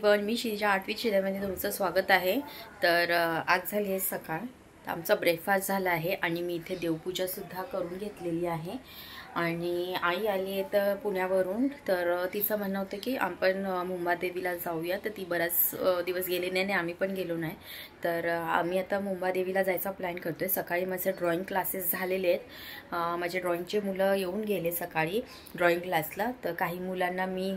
Everyone, मी शिजा 8वी शिजामध्ये तुमचं स्वागत आहे। तर आज झाली आहे सकाळ, तर आमचा ब्रेकफास्ट झाला आहे आणि मी इथे देवपूजासुद्धा करून घेतलेली आहे। आणि आई आली आहे तर पुण्यावरून, तर तिचं म्हणणं होतं की आपण मुंबादेवीला जाऊया। तर ती बराच दिवस गेले नाही आणि आम्ही पण गेलो नाही, तर आम्ही आता मुंबादेवीला जायचा प्लॅन करतोय। सकाळी माझे ड्रॉइंग क्लासेस झालेले आहेत, माझे ड्रॉइंगचे मुलं येऊन गेले सकाळी ड्रॉइंग क्लासला। तर काही मुलांना मी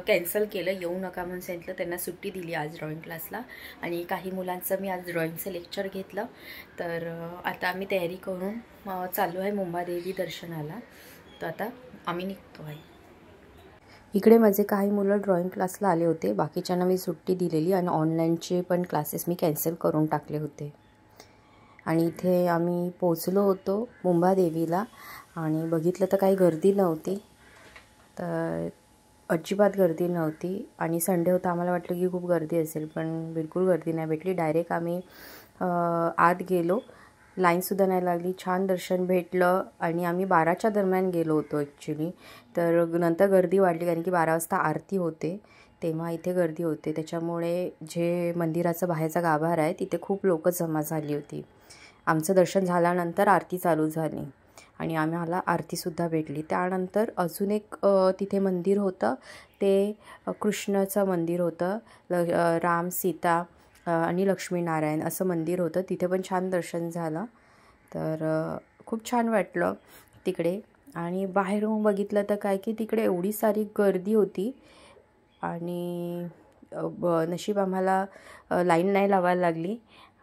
कॅन्सल केलं, येऊ नका म्हणून सांगितलं, त्यांना सुट्टी दिली आज ड्रॉइंग क्लासला। आणि काही मुलांचं मी आज ड्रॉइंगचं लेक्चर घेतलं। तर आता आम्ही तयारी करून चाललो आहे मुंबादेवी दर्शनाला। तर आता आम्ही निघतो आहे। इकडे माझे काही मुलं ड्रॉइंग क्लासला आले होते, बाकीच्यांना मी सुट्टी दिलेली आणि ऑनलाईनचे पण क्लासेस मी कॅन्सल करून टाकले होते। आणि इथे आम्ही पोचलो होतो मुंबादेवीला आणि बघितलं तर काही गर्दी नव्हती, तर अजिबात गर्दी नव्हती। आणि संडे होता, आम्हाला वाटलं की खूप गर्दी असेल, पण बिलकुल गर्दी नाही भेटली। डायरेक्ट आम्ही आत गेलो, लाईनसुद्धा नाही लागली, छान दर्शन भेटलं। आणि आम्ही 12च्या दरम्यान गेलो होतो ॲक्च्युली, तर नंतर गर्दी वाढली कारण की 12 वाजता आरती होते, तेव्हा इथे गर्दी होते। त्याच्यामुळे जे मंदिराचा बाहेरचा गाभारा आहे तिथे खूप लोक जमा झाली होती। आमचं दर्शन झाल्यानंतर आरती चालू झाली आणि आम्हाला आरतीसुद्धा भेटली। त्यानंतर अजून एक तिथे मंदिर होतं, ते कृष्णाचं मंदिर होतं, राम सीता आणि लक्ष्मीनारायण असं मंदिर होतं, तिथे पण छान दर्शन झालं। तर खूप छान वाटलं तिकडे। आणि बाहेरून बघितलं तर काय की तिकडे एवढी सारी गर्दी होती आणि नशीब आम्हाला लाईन नाही लावायला लागली।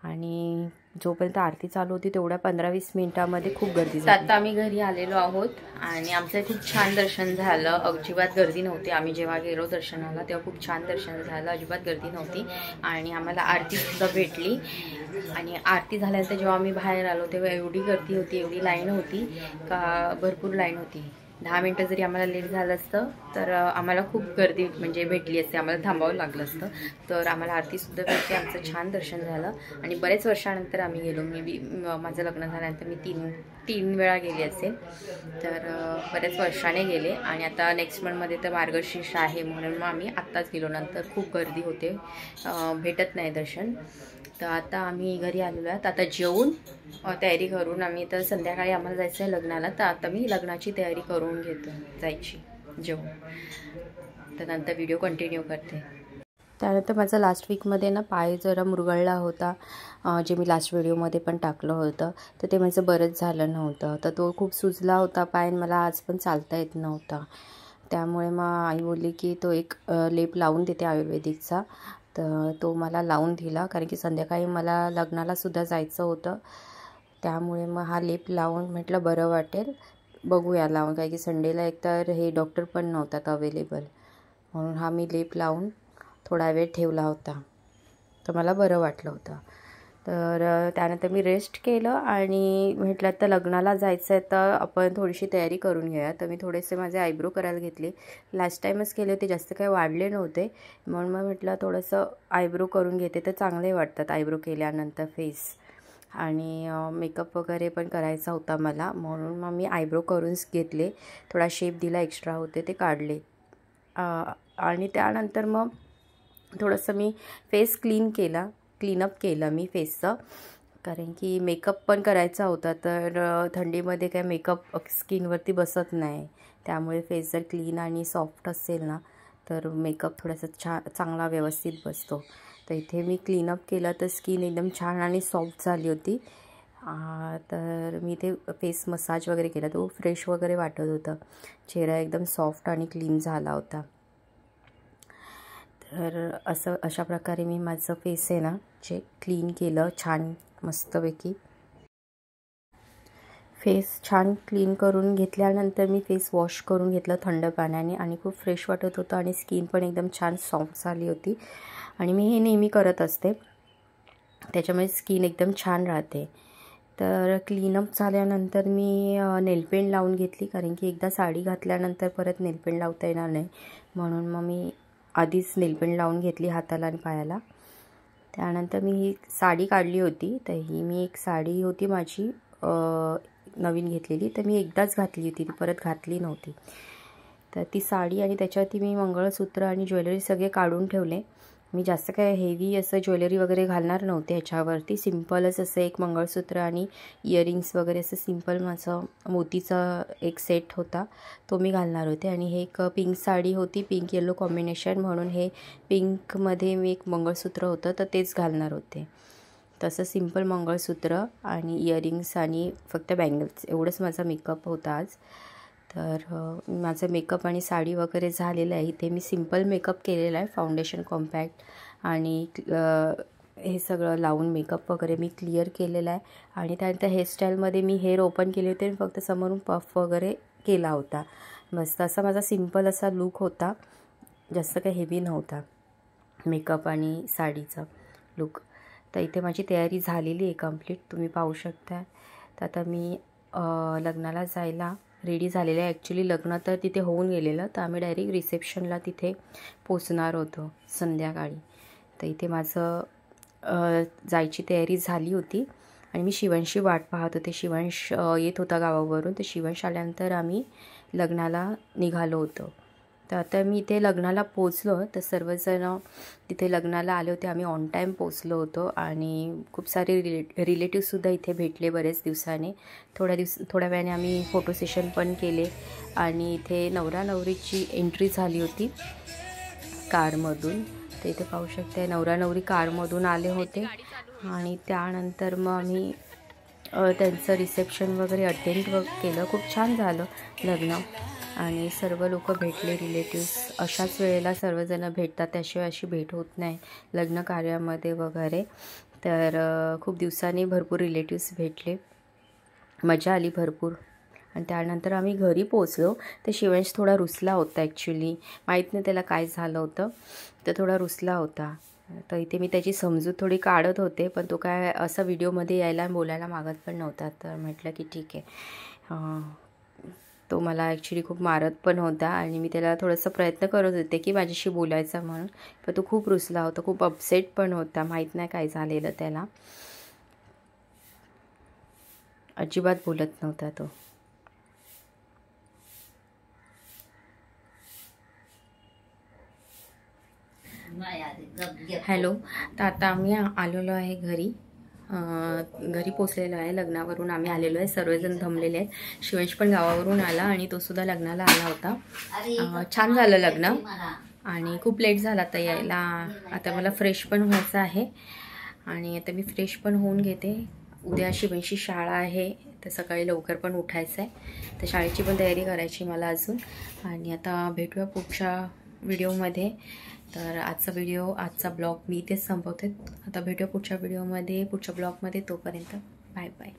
आणि जोपर्यंत आरती चालू होती तेवढ्या 15-20 मिनिटांमध्ये खूप गर्दी झाली। आता आम्ही घरी आलेलो आहोत आणि आमचं खूप छान दर्शन झालं, अजिबात गर्दी नव्हती। आम्ही जेव्हा गेलो दर्शनाला तेव्हा खूप छान दर्शन झालं, अजिबात गर्दी नव्हती। आणि आम्हाला आरतीसुद्धा भेटली। आणि आरती झाल्यानंतर जेव्हा आम्ही बाहेर आलो तेव्हा एवढी गर्दी होती, एवढी लाईन होती का भरपूर लाईन होती। 10 मिनटं जरी आम्हाला लेट झालं असतं तर आम्हाला खूप गर्दी म्हणजे भेटली असते, आम्हाला थांबावं लागलं असतं। तर आम्हाला आरतीसुद्धा भेटली, आमचं छान दर्शन झालं। आणि बरेच वर्षानंतर आम्ही गेलो, माझं लग्न झाल्यानंतर मी तीन वेळा गेली असेल, तर बऱ्याच वर्षाने गेले। आणि आता नेक्स्ट मंथमध्ये तर मार्गशीर्ष आहे म्हणून मग आम्ही आत्ताच गेलो, नंतर खूप गर्दी होते, भेटत नाही दर्शन। तर आता आम्ही घरी आलेलो आहोत, आता जेवून तयारी करून आम्ही, तर संध्याकाळी आम्हाला जायचं आहे लग्नाला, तर आता मी लग्नाची तयारी करून घेतो जायची जेवून। तर नंतर व्हिडिओ कंटिन्यू करते। त्यानंतर माझा लास्ट वीकमध्ये ना पाय जरा मुरगळला होता, जे मी लास्ट व्हिडिओमध्ये पण टाकलं होतं, तर ते माझं बरंच झालं नव्हतं। तर तो खूप सुजला होता पाय, मला आज पण चालता येत नव्हता। त्यामुळे मग आई बोलली की तो एक लेप लावून देते आयुर्वेदिकचा, तर तो मला लावून दिला कारण की संध्याकाळी मला लग्नालासुद्धा जायचं होतं। त्यामुळे मग हा लेप लावून म्हटलं बरं वाटेल, बघूया लावून, कारण की संडेला एकतर हे डॉक्टर पण नव्हतात अवेलेबल, म्हणून हा मी लेप लावून थोडा वेळ ठेवला होता, तर मला बरं वाटलं होतं। तर त्यानंतर मी रेस्ट केलं आणि म्हटलं तर लग्नाला जायचं आहे तर आपण थोडीशी तयारी करून घेऊया। तर मी थोडेसे माझे आयब्रो करायला घेतले, लास्ट टाईमच केले होते, जास्त काही वाढले नव्हते, म्हणून मग म्हटलं थोडंसं आयब्रो करून घेते तर चांगले वाटतात आयब्रो केल्यानंतर फेस। आणि मेकअप वगैरे पण करायचा होता मला, म्हणून मग मी आयब्रो करूनच घेतले, थोडा शेप दिला, एक्स्ट्रा होते ते काढले। आणि त्यानंतर मग थोडंसं मी फेस क्लीनअप केलं मी फेसचं, कारण की मेकअप पण करायचा होता, तर थंडीमध्ये काय मेकअप स्किनवरती बसत नाही, त्यामुळे फेस जर क्लीन आणि सॉफ्ट असेल ना तर मेकअप थोडासा चांगला व्यवस्थित बसतो। तर इथे मी क्लीनअप केलं तर स्किन एकदम छान आणि सॉफ्ट झाली होती। तर मी इथे फेस मसाज वगैरे केला, तो फ्रेश वगैरे वाटत होतं, चेहरा एकदम सॉफ्ट आणि क्लीन झाला होता। तर अशा प्रकारे मी माझं फेस आहे ना जे क्लीन केलं छान मस्तपैकी। फेस छान क्लीन करून घेतल्यानंतर मी फेस वॉश करून घेतलं थंड पाण्याने आणि खूप फ्रेश वाटत होतं आणि स्किन पण एकदम छान सॉफ्ट झाली होती। आणि मी हे नेहमी करत असते, त्याच्यामुळे स्किन एकदम छान राहते। तर क्लीनअप झाल्यानंतर मी नेलपेंट लावून घेतली, कारण की एकदा साडी घातल्यानंतर परत नेलपेंट लावता येणार नाही, म्हणून मग मी आधीच नेलपेंट लावून घेतली हाताला आणि पायाला। त्यानंतर मी ही साडी काढली होती, तर ही मी एक साडी होती माझी नवीन घेतलेली, तर मी एकदाच घातली होती, ती परत घातली नव्हती। तर ती साडी आणि त्याच्यावरती मी मंगळसूत्र आणि ज्वेलरी सगळे काढून ठेवले मी जास्त काय हेवी असं ज्वेलरी वगैरे घालणार नव्हते ह्याच्यावरती. सिम्पलच असं एक मंगळसूत्र आणि इयरिंग्स वगैरे असं सिम्पल माझं मोतीचा एक सेट होता, तो मी घालणार होते. आणि हे एक पिंक साडी होती, पिंक येलो कॉम्बिनेशन, म्हणून हे पिंकमध्ये मी एक मंगळसूत्र होतं तर तेच घालणार होते. तसं सिम्पल मंगळसूत्र आणि इयरिंग्स आणि फक्त बँगल्स एवढंच माझा मेकअप होता आज. तर माझं मेकअप आणि साडी वगैरे झालेलं आहे. इथे मी सिम्पल मेकअप केलेला आहे, फाउंडेशन कॉम्पॅक्ट आणि हे सगळं लावून मेकअप वगैरे मी क्लिअर केलेला आहे. आणि त्यानंतर हेअरस्टाईलमध्ये मी हेअर ओपन केले होते आणि फक्त समोरून पफ वगैरे केला होता. मस्त असा माझा सिम्पल असा लूक होता, जास्त काही हेवी नव्हता मेकअप आणि साडीचा लूक. तर इथे माझी तयारी झालेली आहे कंप्लीट, तुम्ही पाहू शकता. तर आता मी लग्नाला जायला रेडी झालेलं आहे. ॲक्च्युली लग्न तर तिथे होऊन गेलेलं, तर आम्ही डायरेक्ट रिसेप्शनला तिथे पोचणार होतो संध्याकाळी. तर इथे माझं जायची तयारी झाली होती आणि मी शिवंशी वाट पाहत होते. शिवंश येत होता गावावरून, तर शिवंश आल्यानंतर आम्ही लग्नाला निघालो होतो. तर आता मी इथे लग्नाला पोचलो, तर सर्वजण तिथे लग्नाला आले होते. आम्ही ऑन टाईम पोचलो होतो आणि खूप सारे रिलेटिव्हसुद्धा इथे भेटले बरेच दिवसाने. थोड्या वेळाने आम्ही फोटो सेशन पण केले आणि इथे नवरा नवरीची एंट्री झाली होती कारमधून. तर इथे पाहू शकते नवरा नवरी कारमधून आले होते आणि त्यानंतर मग आम्ही त्यांचं रिसेप्शन वगैरे अटेंड केलं. खूप छान झालं लग्न आणि सर्व लोक भेटले रिलेटिव्स. अशाच वेळेला सर्वजण भेटतात, त्याशिवाय अशी भेट होत नाही लग्न कार्यामध्ये वगैरे. तर खूप दिवसांनी भरपूर रिलेटिव्स भेटले, मजा आली भरपूर. आणि त्यानंतर आम्ही घरी पोचलो. तर शिवंश थोडा रुसला होता, ॲक्च्युली माहीत नाही त्याला काय झालं होतं, तर थोडा रुसला होता. तर इथे मी त्याची समजूत थोडी काढत होते, पण तो काय असं व्हिडिओमध्ये यायला बोलायला मागत पण नव्हता. तर म्हटलं की ठीक आहे. तो मला ॲक्च्युली खूप मारत पण होता आणि मी त्याला थोडंसं प्रयत्न करत होते की माझ्याशी बोलायचा म्हणून, पण तो खूप रुसला होता, खूप अपसेट पण होता. माहीत नाही काय झालेलं त्याला, अजिबात बोलत नव्हता तो. हॅलो. तर आता आम्ही आलेलो आहे घरी. घरी पोचलेलो आहे. लग्नावरून आम्ही आलेलो आहे, सर्वजण जमलेले आहेत. शिवंश पण गावावरून आला आणि तो सुद्धा लग्नाला आला होता. छान झालं लग्न आणि खूप लेट झाला आता यायला. आता मला फ्रेश पण व्हायचं आहे आणि आता मी फ्रेश पण होऊन घेते. उद्या शिवंशी शाळा आहे, तर सकाळी लवकर पण उठायचं आहे, तर शाळेची पण तयारी करायची मला अजून. आणि आता भेटूया पुढच्या व्हिडिओमध्ये. तर आजचा ब्लॉग मी इथेच संपवते. आता भेटूया पुढच्या व्हिडिओमध्ये, पुढच्या ब्लॉगमध्ये. तोपर्यंत बाय बाय.